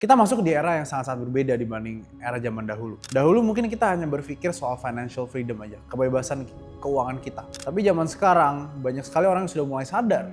Kita masuk di era yang sangat-sangat berbeda dibanding era zaman dahulu. Dahulu mungkin kita hanya berpikir soal financial freedom aja, kebebasan keuangan kita. Tapi zaman sekarang banyak sekali orang yang sudah mulai sadar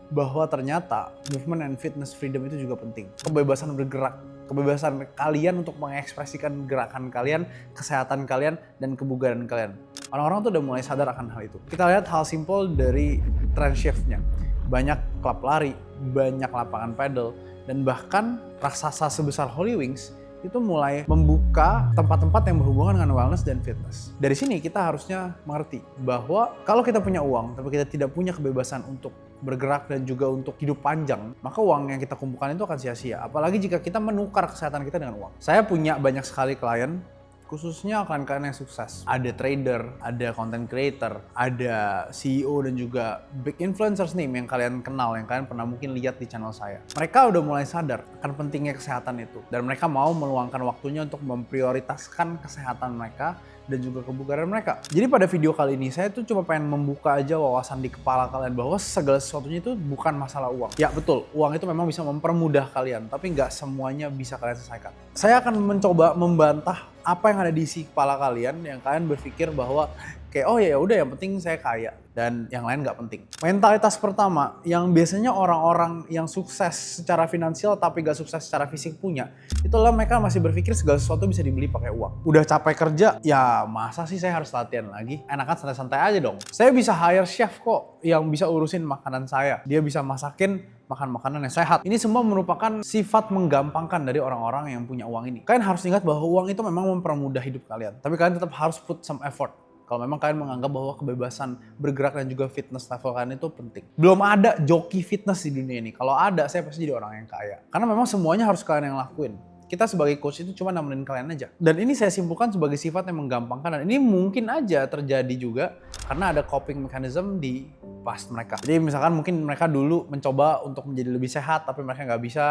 bahwa ternyata movement and fitness freedom itu juga penting. Kebebasan bergerak, kebebasan kalian untuk mengekspresikan gerakan kalian, kesehatan kalian, dan kebugaran kalian. Orang-orang tuh udah mulai sadar akan hal itu. Kita lihat hal simpel dari trend shift-nya. Banyak klub lari, banyak lapangan pedal, dan bahkan raksasa sebesar Holy Wings itu mulai membuka tempat-tempat yang berhubungan dengan wellness dan fitness. Dari sini kita harusnya mengerti bahwa kalau kita punya uang, tapi kita tidak punya kebebasan untuk bergerak dan juga untuk hidup panjang, maka uang yang kita kumpulkan itu akan sia-sia. Apalagi jika kita menukar kesehatan kita dengan uang. Saya punya banyak sekali klien, khususnya klien-klien yang sukses. Ada trader, ada content creator, ada CEO dan juga big influencers nih yang kalian kenal, yang kalian pernah mungkin lihat di channel saya. Mereka udah mulai sadar akan pentingnya kesehatan itu. Dan mereka mau meluangkan waktunya untuk memprioritaskan kesehatan mereka dan juga kebugaran mereka. Jadi pada video kali ini saya tuh cuma pengen membuka aja wawasan di kepala kalian bahwa segala sesuatunya itu bukan masalah uang. Ya betul, uang itu memang bisa mempermudah kalian, tapi nggak semuanya bisa kalian selesaikan. Saya akan mencoba membantah apa yang ada di isi kepala kalian yang kalian berpikir bahwa kayak oh ya udah yang penting saya kaya dan yang lain nggak penting. Mentalitas pertama yang biasanya orang-orang yang sukses secara finansial tapi nggak sukses secara fisik punya, itulah mereka masih berpikir segala sesuatu bisa dibeli pakai uang. Udah capek kerja, ya masa sih saya harus latihan lagi? Enakan santai-santai aja dong. Saya bisa hire chef kok yang bisa urusin makanan saya. Dia bisa masakin makan makanan yang sehat. Ini semua merupakan sifat menggampangkan dari orang-orang yang punya uang ini. Kalian harus ingat bahwa uang itu memang mempermudah hidup kalian. Tapi kalian tetap harus put some effort. Kalau memang kalian menganggap bahwa kebebasan bergerak dan juga fitness level kalian itu penting. Belum ada joki fitness di dunia ini. Kalau ada, saya pasti jadi orang yang kaya. Karena memang semuanya harus kalian yang lakuin. Kita sebagai coach itu cuma nemenin kalian aja. Dan ini saya simpulkan sebagai sifat yang menggampangkan. Dan ini mungkin aja terjadi juga karena ada coping mechanism di past mereka. Jadi misalkan mungkin mereka dulu mencoba untuk menjadi lebih sehat, tapi mereka nggak bisa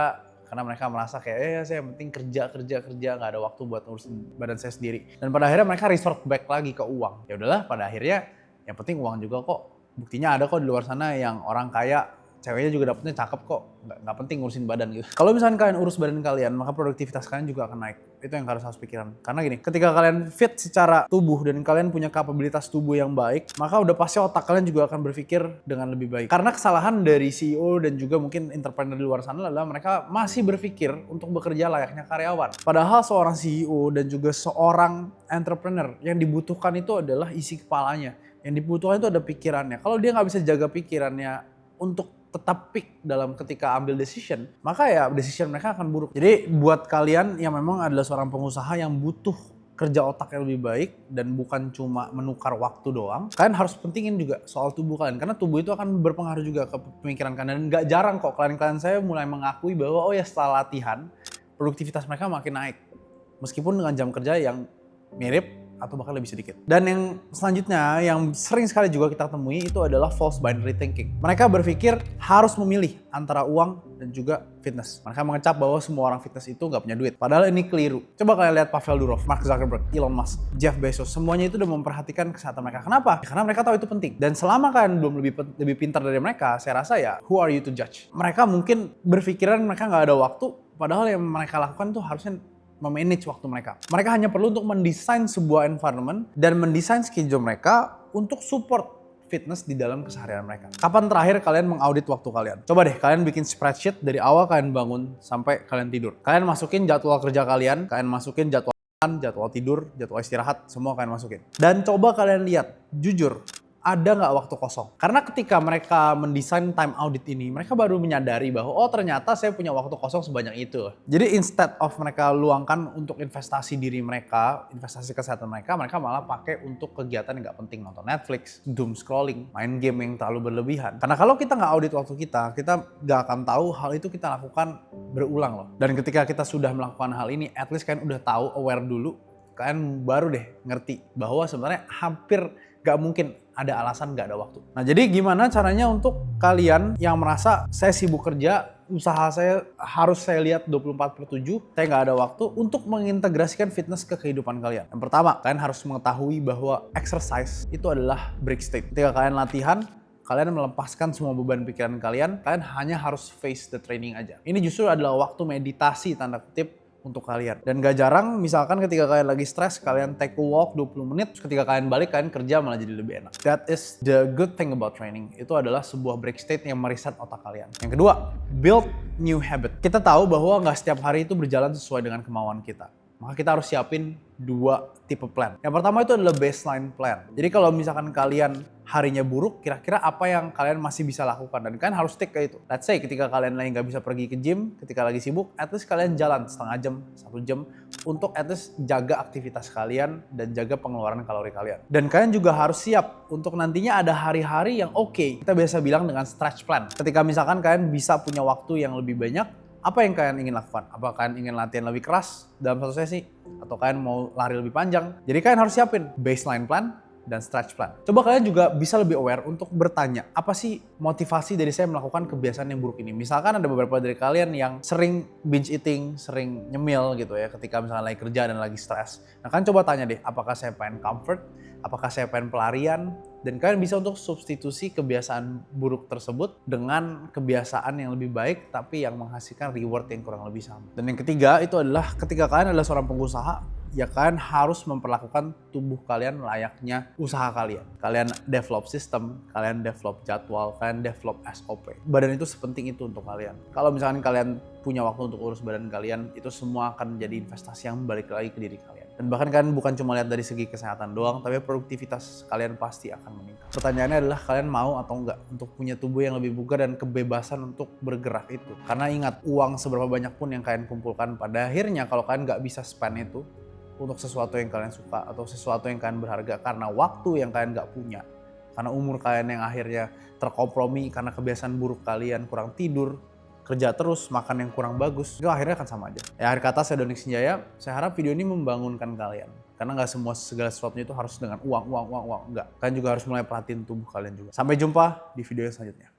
karena mereka merasa kayak saya yang penting kerja nggak ada waktu buat ngurusin badan saya sendiri. Dan pada akhirnya mereka resort back lagi ke uang. Ya udahlah, pada akhirnya yang penting uang juga kok. Buktinya ada kok di luar sana yang orang kaya ceweknya juga dapetnya cakep kok, nggak penting ngurusin badan gitu. Kalau misalkan kalian urus badan kalian, maka produktivitas kalian juga akan naik. Itu yang harus pikiran. Karena gini, ketika kalian fit secara tubuh dan kalian punya kapabilitas tubuh yang baik, maka udah pasti otak kalian juga akan berpikir dengan lebih baik. Karena kesalahan dari CEO dan juga mungkin entrepreneur di luar sana adalah mereka masih berpikir untuk bekerja layaknya karyawan. Padahal seorang CEO dan juga seorang entrepreneur yang dibutuhkan itu adalah isi kepalanya. Yang dibutuhkan itu ada pikirannya. Kalau dia nggak bisa jaga pikirannya untuk tetap peak dalam ketika ambil decision, maka ya decision mereka akan buruk. Jadi buat kalian yang memang adalah seorang pengusaha yang butuh kerja otak yang lebih baik dan bukan cuma menukar waktu doang, kalian harus pentingin juga soal tubuh kalian. Karena tubuh itu akan berpengaruh juga ke pemikiran kalian. Dan gak jarang kok klien-klien saya mulai mengakui bahwa oh ya setelah latihan, produktivitas mereka makin naik. Meskipun dengan jam kerja yang mirip atau bahkan lebih sedikit. Dan yang selanjutnya yang sering sekali juga kita temui itu adalah false binary thinking. Mereka berpikir harus memilih antara uang dan juga fitness. Mereka mengecap bahwa semua orang fitness itu nggak punya duit. Padahal ini keliru. Coba kalian lihat Pavel Durov, Mark Zuckerberg, Elon Musk, Jeff Bezos. Semuanya itu udah memperhatikan kesehatan mereka. Kenapa? Karena mereka tahu itu penting. Dan selama kalian belum lebih pintar dari mereka, saya rasa ya who are you to judge? Mereka mungkin berpikiran mereka nggak ada waktu. Padahal yang mereka lakukan tuh harusnya memanage waktu mereka. Mereka hanya perlu untuk mendesain sebuah environment dan mendesain schedule mereka untuk support fitness di dalam keseharian mereka. Kapan terakhir kalian mengaudit waktu kalian? Coba deh kalian bikin spreadsheet dari awal kalian bangun sampai kalian tidur. Kalian masukin jadwal kerja kalian masukin jadwal makan, jadwal tidur, jadwal istirahat, semua kalian masukin. Dan coba kalian lihat, jujur, ada nggak waktu kosong? Karena ketika mereka mendesain time audit ini, mereka baru menyadari bahwa oh ternyata saya punya waktu kosong sebanyak itu. Jadi instead of mereka luangkan untuk investasi diri mereka, investasi kesehatan mereka malah pakai untuk kegiatan yang nggak penting. Nonton Netflix, doom scrolling, main game yang terlalu berlebihan. Karena kalau kita nggak audit waktu kita nggak akan tahu hal itu kita lakukan berulang loh. Dan ketika kita sudah melakukan hal ini, at least kalian udah tahu, aware dulu, kalian baru deh ngerti bahwa sebenarnya hampir gak mungkin ada alasan gak ada waktu. Nah jadi gimana caranya untuk kalian yang merasa saya sibuk kerja, usaha saya harus saya lihat 24/7, saya gak ada waktu untuk mengintegrasikan fitness ke kehidupan kalian. Yang pertama, kalian harus mengetahui bahwa exercise itu adalah break state. Ketika kalian latihan, kalian melepaskan semua beban pikiran kalian hanya harus face the training aja. Ini justru adalah waktu meditasi tanda kutip untuk kalian. Dan gak jarang misalkan ketika kalian lagi stres, kalian take a walk 20 menit, terus ketika kalian balik, kalian kerja malah jadi lebih enak. That is the good thing about training. Itu adalah sebuah break state yang mereset otak kalian. Yang kedua, build new habit. Kita tahu bahwa gak setiap hari itu berjalan sesuai dengan kemauan kita. Maka kita harus siapin 2 tipe plan. Yang pertama itu adalah baseline plan. Jadi kalau misalkan kalian harinya buruk, kira-kira apa yang kalian masih bisa lakukan, dan kalian harus stick ke itu. Let's say ketika kalian lagi nggak bisa pergi ke gym, ketika lagi sibuk, at least kalian jalan setengah jam, 1 jam, untuk at least jaga aktivitas kalian dan jaga pengeluaran kalori kalian. Dan kalian juga harus siap untuk nantinya ada hari-hari yang oke. Kita biasa bilang dengan stretch plan. Ketika misalkan kalian bisa punya waktu yang lebih banyak, apa yang kalian ingin lakukan? Apa kalian ingin latihan lebih keras dalam satu sesi? Atau kalian mau lari lebih panjang? Jadi kalian harus siapin baseline plan dan stretch plan. Coba kalian juga bisa lebih aware untuk bertanya, apa sih motivasi dari saya melakukan kebiasaan yang buruk ini? Misalkan ada beberapa dari kalian yang sering binge eating, sering nyemil gitu ya ketika misalnya lagi kerja dan lagi stres. Nah kalian coba tanya deh, apakah saya pengen comfort? Apakah saya pengen pelarian? Dan kalian bisa untuk substitusi kebiasaan buruk tersebut dengan kebiasaan yang lebih baik tapi yang menghasilkan reward yang kurang lebih sama. Dan yang ketiga itu adalah ketika kalian adalah seorang pengusaha, ya kalian harus memperlakukan tubuh kalian layaknya usaha kalian. Kalian develop sistem, kalian develop jadwal, kalian develop SOP. Badan itu sepenting itu untuk kalian. Kalau misalkan kalian punya waktu untuk urus badan kalian, itu semua akan menjadi investasi yang balik lagi ke diri kalian. Dan bahkan kalian bukan cuma lihat dari segi kesehatan doang, tapi produktivitas kalian pasti akan meningkat. Pertanyaannya adalah kalian mau atau enggak untuk punya tubuh yang lebih bugar dan kebebasan untuk bergerak itu. Karena ingat, uang seberapa banyak pun yang kalian kumpulkan, pada akhirnya kalau kalian nggak bisa spend itu untuk sesuatu yang kalian suka atau sesuatu yang kalian berharga karena waktu yang kalian nggak punya, karena umur kalian yang akhirnya terkompromi karena kebiasaan buruk kalian, kurang tidur, kerja terus, makan yang kurang bagus, itu akhirnya akan sama aja. Ya, akhir kata saya Doni Sinjaya, saya harap video ini membangunkan kalian. Karena nggak segala sesuatunya itu harus dengan uang, enggak. Kalian juga harus mulai perhatiin tubuh kalian juga. Sampai jumpa di video yang selanjutnya.